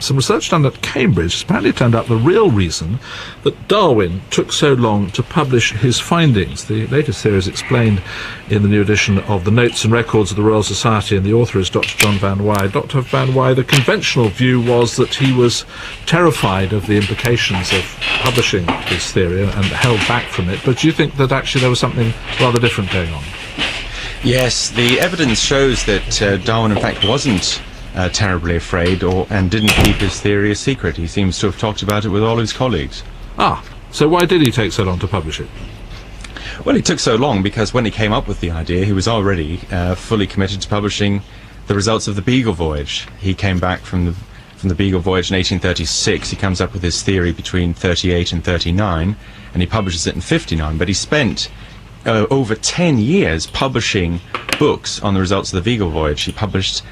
some research done at Cambridge has apparently turned up the real reason that Darwin took so long to publish his findings. The latest theory is explained in the new edition of the Notes and Records of the Royal Society, and the author is Dr. John Van Wyhe. Dr. Van Wyhe, the conventional view was that he was terrified of the implications of publishing his theory and held back from it, but do you think that actually there was something rather different going on? Yes, the evidence shows that Darwin in fact wasn't terribly afraid and didn't keep his theory a secret. He seems to have talked about it with all his colleagues. So why did he take so long to publish it? Well, he took so long because when he came up with the idea, he was already fully committed to publishing the results of the Beagle voyage. He came back from the Beagle voyage in 1836. He comes up with his theory between 38 and 39, and he publishes it in 59. But he spent over 10 years publishing books on the results of the Beagle voyage. He published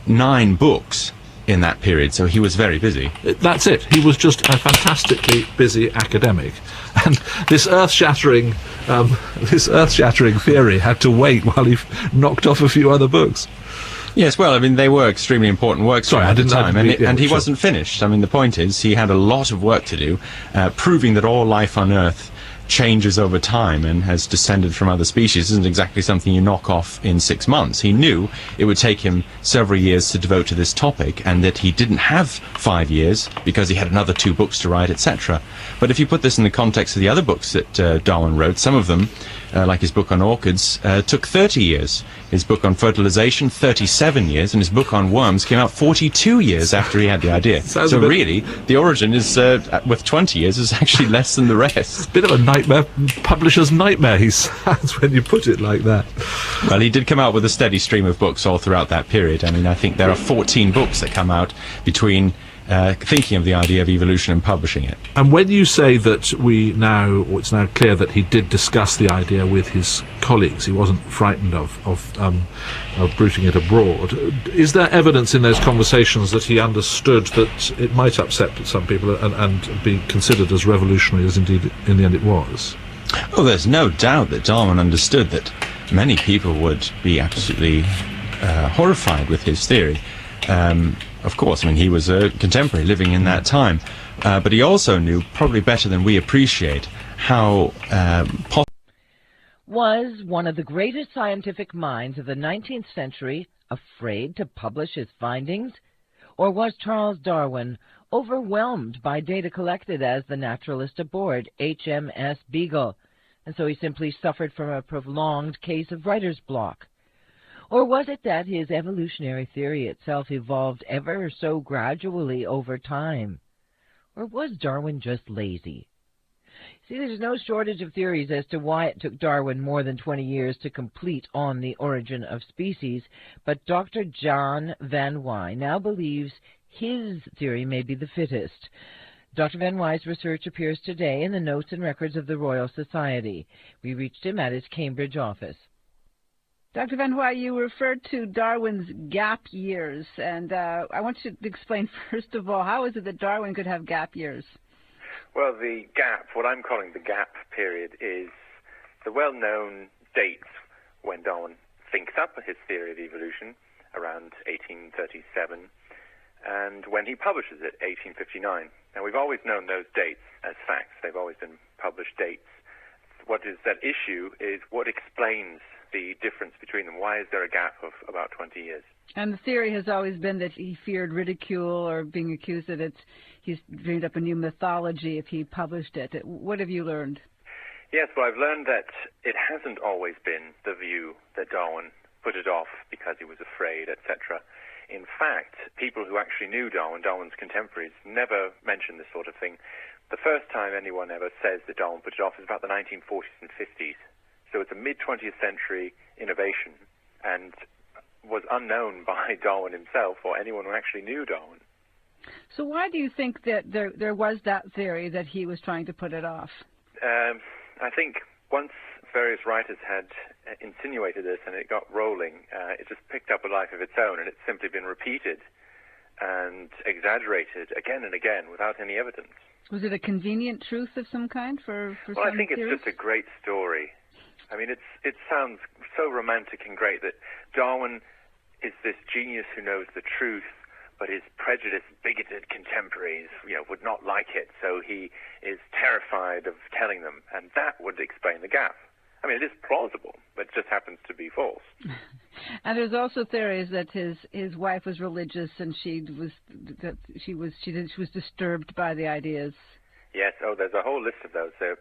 9 books in that period, so he was very busy. That's it. He was just a fantastically busy academic, and this earth-shattering theory had to wait while he knocked off a few other books. Yes, well, I mean, they were extremely important works at the time, and he wasn't finished. I mean, the point is, he had a lot of work to do, proving that all life on Earth changes over time and has descended from other species isn't exactly something you knock off in 6 months. He knew it would take him several years to devote to this topic, and that he didn't have 5 years because he had another 2 books to write, etc. But if you put this in the context of the other books that Darwin wrote, some of them, like his book on orchids, took 30 years. His book on fertilization, 37 years, and his book on worms came out 42 years after he had the idea. So really, the origin is, with 20 years, is actually less than the rest. Bit of a nightmare, publisher's nightmare, he sounds, when you put it like that. Well, he did come out with a steady stream of books all throughout that period. I mean, I think there are 14 books that come out between thinking of the idea of evolution and publishing it. And when you say that it's now clear that he did discuss the idea with his colleagues, he wasn't frightened of bruiting it abroad, is there evidence in those conversations that he understood that it might upset some people and be considered as revolutionary as indeed in the end it was? Oh, there's no doubt that Darwin understood that many people would be absolutely horrified with his theory. Of course, I mean, he was a contemporary living in that time, but he also knew, probably better than we appreciate, how Was one of the greatest scientific minds of the 19th century afraid to publish his findings? Or was Charles Darwin overwhelmed by data collected as the naturalist aboard HMS Beagle, and so he simply suffered from a prolonged case of writer's block? Or was it that his evolutionary theory itself evolved ever so gradually over time? Or was Darwin just lazy? See, there's no shortage of theories as to why it took Darwin more than 20 years to complete On the Origin of Species, but Dr. John Van Wyhe now believes his theory may be the fittest. Dr. Van Wyhe's research appears today in the Notes and Records of the Royal Society. We reached him at his Cambridge office. Dr. Van Wyhe, you referred to Darwin's gap years, and I want you to explain, first of all, how is it that Darwin could have gap years? Well, the gap, what I'm calling the gap period, is the well-known dates when Darwin thinks up his theory of evolution, around 1837, and when he publishes it, 1859. Now, we've always known those dates as facts. They've always been published dates. What is at issue is what explains the difference between them. Why is there a gap of about 20 years? And the theory has always been that he feared ridicule or being accused that he's dreamed up a new mythology if he published it. What have you learned? Yes, well, I've learned that it hasn't always been the view that Darwin put it off because he was afraid, etc. In fact, people who actually knew Darwin's contemporaries, never mentioned this sort of thing. The first time anyone ever says that Darwin put it off is about the 1940s and 50s. So it's a mid-20th century innovation and was unknown by Darwin himself or anyone who actually knew Darwin. So why do you think that there was that theory that he was trying to put it off? I think once various writers had insinuated this and it got rolling, it just picked up a life of its own, and it's simply been repeated and exaggerated again and again without any evidence. Was it a convenient truth of some kind for Well, some I think theories? It's just a great story. I mean, it sounds so romantic and great that Darwin is this genius who knows the truth, but his prejudiced, bigoted contemporaries, would not like it, so he is terrified of telling them, and that would explain the gap. I mean, it is plausible, but it just happens to be false. And there's also theories that his wife was religious, and she was disturbed by the ideas. Yes. Oh, there's a whole list of those. So,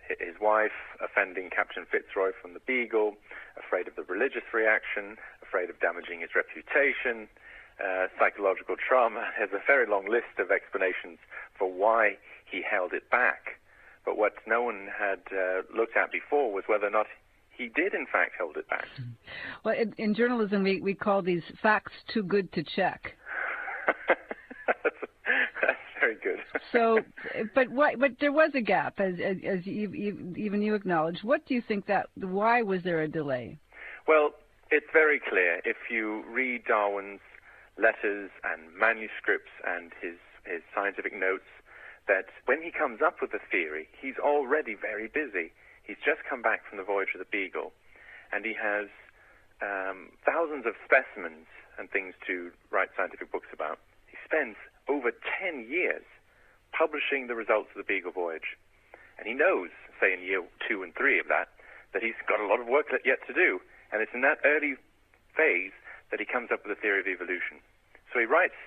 his wife offending Captain Fitzroy from the Beagle, afraid of the religious reaction, afraid of damaging his reputation, psychological trauma. There's a very long list of explanations for why he held it back. But what no one had looked at before was whether or not he did, in fact, hold it back. Well, in journalism, we call these facts too good to check. That's very good. So, but there was a gap, as even you acknowledged. What do you think why was there a delay? Well, it's very clear. If you read Darwin's letters and manuscripts and his scientific notes, that when he comes up with a theory, he's already very busy. He's just come back from the voyage of the Beagle, and he has thousands of specimens and things to write scientific books about. He spends over 10 years publishing the results of the Beagle voyage. And he knows, say in year 2 and 3 of that he's got a lot of work yet to do. And it's in that early phase that he comes up with a theory of evolution. So he writes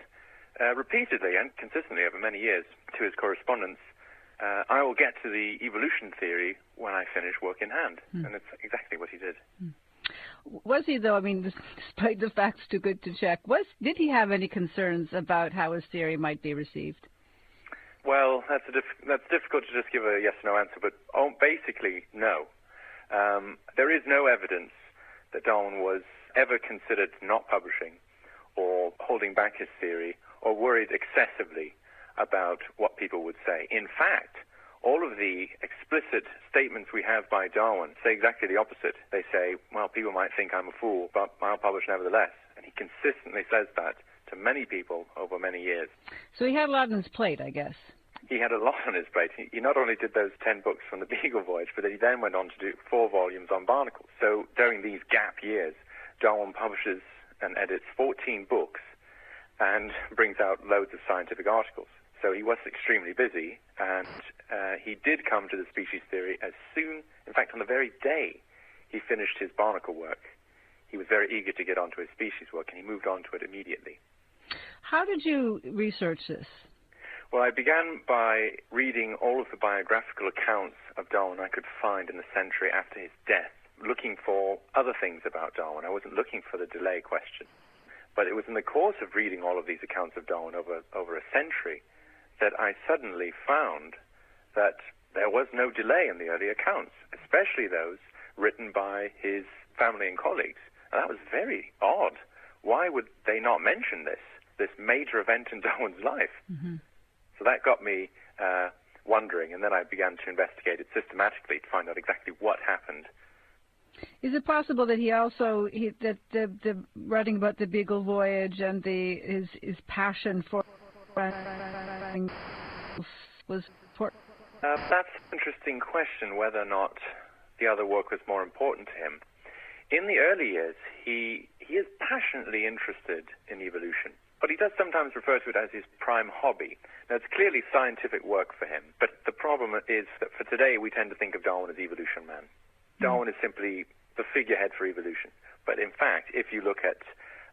repeatedly and consistently over many years to his correspondents, I will get to the evolution theory when I finish work in hand. And it's exactly what he did. Was he, though, I mean, despite the facts too good to check, did he have any concerns about how his theory might be received? Well, that's difficult to just give a yes-no answer, but basically, no. There is no evidence that Darwin was ever considered not publishing or holding back his theory or worried excessively about what people would say. In fact, all of the explicit statements we have by Darwin say exactly the opposite. They say, well, people might think I'm a fool, but I'll publish nevertheless. And he consistently says that to many people over many years. So he had a lot on his plate, I guess. He had a lot on his plate. He not only did those 10 books from the Beagle voyage, but he then went on to do 4 volumes on barnacles. So during these gap years, Darwin publishes and edits 14 books and brings out loads of scientific articles. So he was extremely busy, and he did come to the species theory as soon, in fact, on the very day he finished his barnacle work. He was very eager to get onto his species work, and he moved on to it immediately. How did you research this? Well, I began by reading all of the biographical accounts of Darwin I could find in the century after his death, looking for other things about Darwin. I wasn't looking for the delay question. But it was in the course of reading all of these accounts of Darwin over a century that I suddenly found that there was no delay in the early accounts, especially those written by his family and colleagues. And that was very odd. Why would they not mention this major event in Darwin's life? Mm-hmm. So that got me wondering, and then I began to investigate it systematically to find out exactly what happened. Is it possible that the writing about the Beagle voyage and his passion for was important? That's an interesting question, whether or not the other work was more important to him. In the early years, he is passionately interested in evolution, but he does sometimes refer to it as his prime hobby. Now, it's clearly scientific work for him, but the problem is that for today, we tend to think of Darwin as evolution man. Darwin is simply the figurehead for evolution. But in fact, if you look at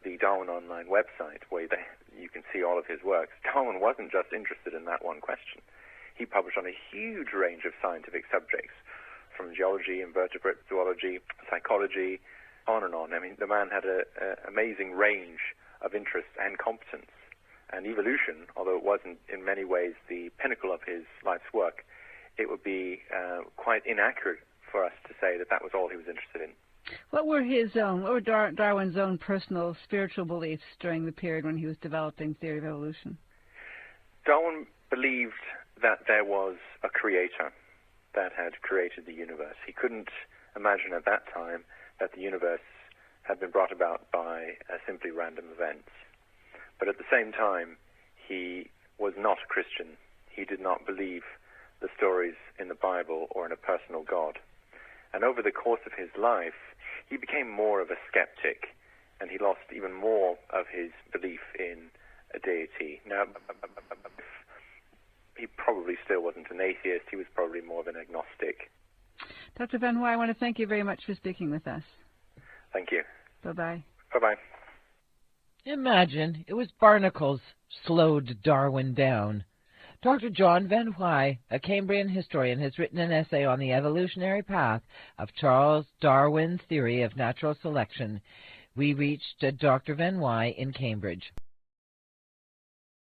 the Darwin Online website, where you can see all of his works, Darwin wasn't just interested in that one question. He published on a huge range of scientific subjects, from geology, invertebrate zoology, psychology, on and on. I mean, the man had an amazing range of interest and competence. And evolution, although it wasn't in many ways the pinnacle of his life's work, it would be quite inaccurate for us to say that that was all he was interested in. What were Darwin's own personal spiritual beliefs during the period when he was developing theory of evolution? Darwin believed that there was a creator that had created the universe. He couldn't imagine at that time that the universe had been brought about by simply random events. But at the same time, he was not a Christian. He did not believe the stories in the Bible or in a personal God. And over the course of his life, he became more of a skeptic, and he lost even more of his belief in a deity. Now, he probably still wasn't an atheist. He was probably more of an agnostic. Dr. Van Wyhe, I want to thank you very much for speaking with us. Thank you. Bye-bye. Bye-bye. Imagine it was barnacles slowed Darwin down. Dr. John Van Wyhe, a Cambrian historian, has written an essay on the evolutionary path of Charles Darwin's theory of natural selection. We reached Dr. Van Wyhe in Cambridge.